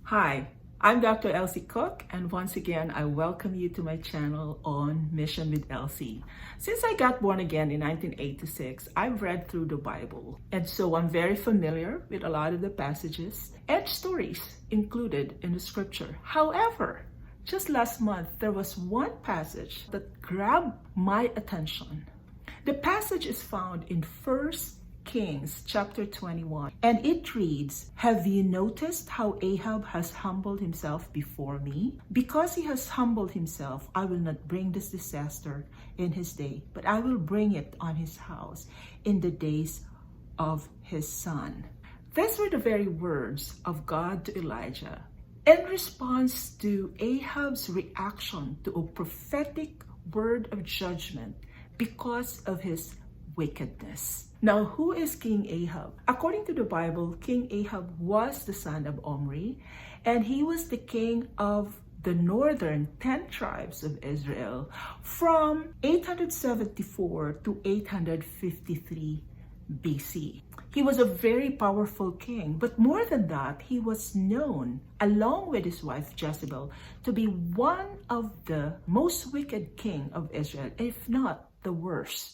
Hi, I'm Dr. Elsie Cook, and once again, I welcome you to my channel on Mission with Elsie. Since I got born again in 1986, I've read through the Bible, and so I'm very familiar with a lot of the passages and stories included in the scripture. However, just last month, there was one passage that grabbed my attention. The passage is found in 1 Kings chapter 21, and it reads, "Have you noticed how Ahab has humbled himself before me? Because he has humbled himself, I will not bring this disaster in his day, but I will bring it on his house in the days of his son." These were the very words of God to Elijah in response to Ahab's reaction to a prophetic word of judgment because of his wickedness. Now, who is King Ahab? According to the Bible, King Ahab was the son of Omri, and he was the king of the northern 10 tribes of Israel from 874 to 853 BC. He was a very powerful king, but more than that, he was known, along with his wife Jezebel, to be one of the most wicked king of Israel, if not the worst.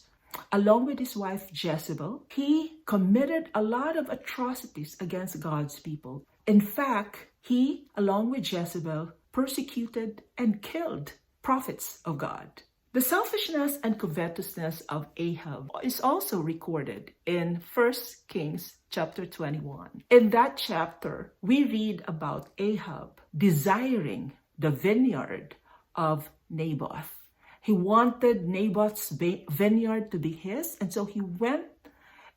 Along with his wife Jezebel, he committed a lot of atrocities against God's people. In fact, he, along with Jezebel, persecuted and killed prophets of God. The selfishness and covetousness of Ahab is also recorded in 1 Kings chapter 21. In that chapter, we read about Ahab desiring the vineyard of Naboth. He wanted Naboth's vineyard to be his, and so he went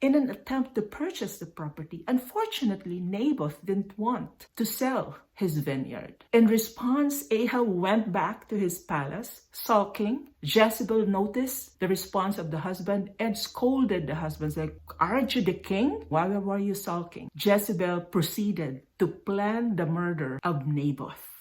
in an attempt to purchase the property. Unfortunately, Naboth didn't want to sell his vineyard. In response, Ahab went back to his palace, sulking. Jezebel noticed the response of the husband and scolded the husband, like, "Aren't you the king? Why were you sulking?" Jezebel proceeded to plan the murder of Naboth.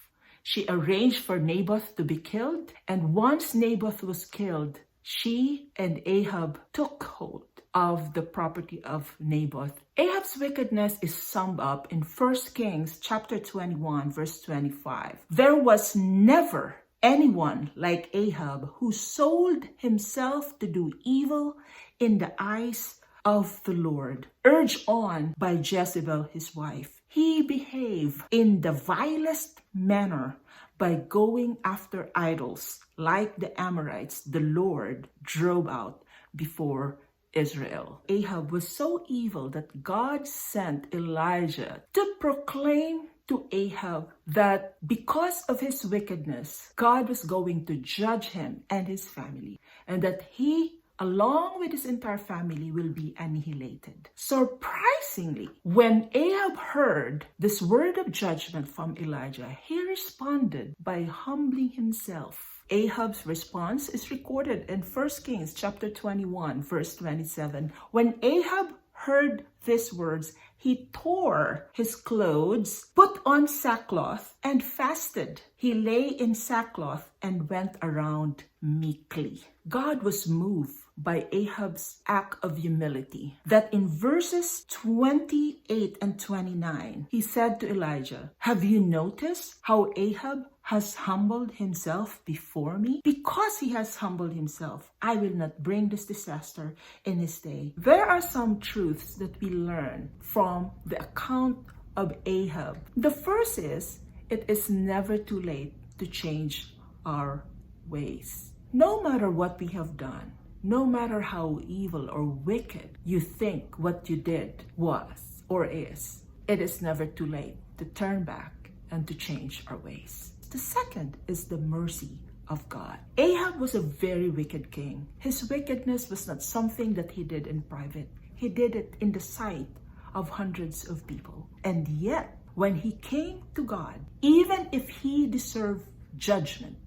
She arranged for Naboth to be killed, and once Naboth was killed, she and Ahab took hold of the property of Naboth. Ahab's wickedness is summed up in 1 Kings chapter 21, verse 25. "There was never anyone like Ahab who sold himself to do evil in the eyes of the Lord, urged on by Jezebel, his wife. He behaved in the vilest manner by going after idols like the Amorites the Lord drove out before Israel." Ahab was so evil that God sent Elijah to proclaim to Ahab that because of his wickedness, God was going to judge him and his family, and that he, along with his entire family, will be annihilated. Surprisingly, when Ahab heard this word of judgment from Elijah, he responded by humbling himself. Ahab's response is recorded in 1 Kings chapter 21, verse 27. When Ahab heard these words, he tore his clothes, put on sackcloth, and fasted. He lay in sackcloth and went around meekly. God was moved by Ahab's act of humility, that in verses 28 and 29, he said to Elijah, "Have you noticed how Ahab has humbled himself before me? Because he has humbled himself, I will not bring this disaster in his day." There are some truths that we learn from the account of Ahab. The first is, it is never too late to change our ways. No matter what we have done, no matter how evil or wicked you think what you did was or is, it is never too late to turn back and to change our ways. The second is the mercy of God. Ahab was a very wicked king. His wickedness was not something that he did in private. He did it in the sight of hundreds of people. And yet, when he came to God, even if he deserved judgment,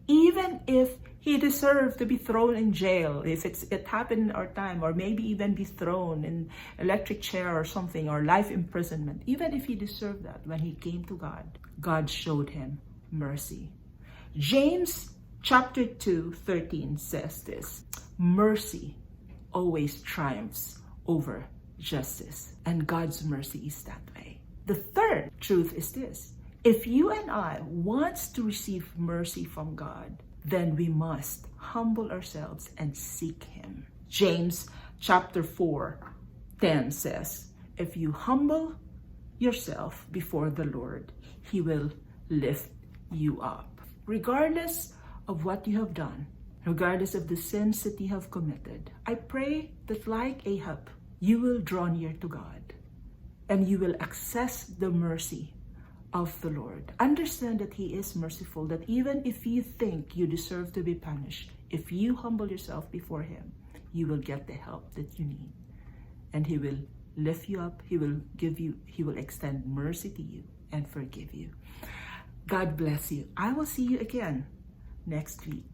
even if he deserved to be thrown in jail, if it happened in our time, or maybe even be thrown in electric chair or something, or life imprisonment, even if he deserved that, when he came to God, God showed him mercy. James chapter 2:13 says this, "Mercy always triumphs over justice," and God's mercy is that way. The third truth is this: if you and I want to receive mercy from God, then we must humble ourselves and seek Him. James chapter 4:10 says, if you humble yourself before the Lord, He will lift you up. Regardless of what you have done, regardless of the sins that you have committed, I pray that like Ahab, you will draw near to God and you will access the mercy of the Lord. Understand that He is merciful, that even if you think you deserve to be punished, if you humble yourself before Him, you will get the help that you need. And He will lift you up, He will extend mercy to you and forgive you. God bless you. I will see you again next week.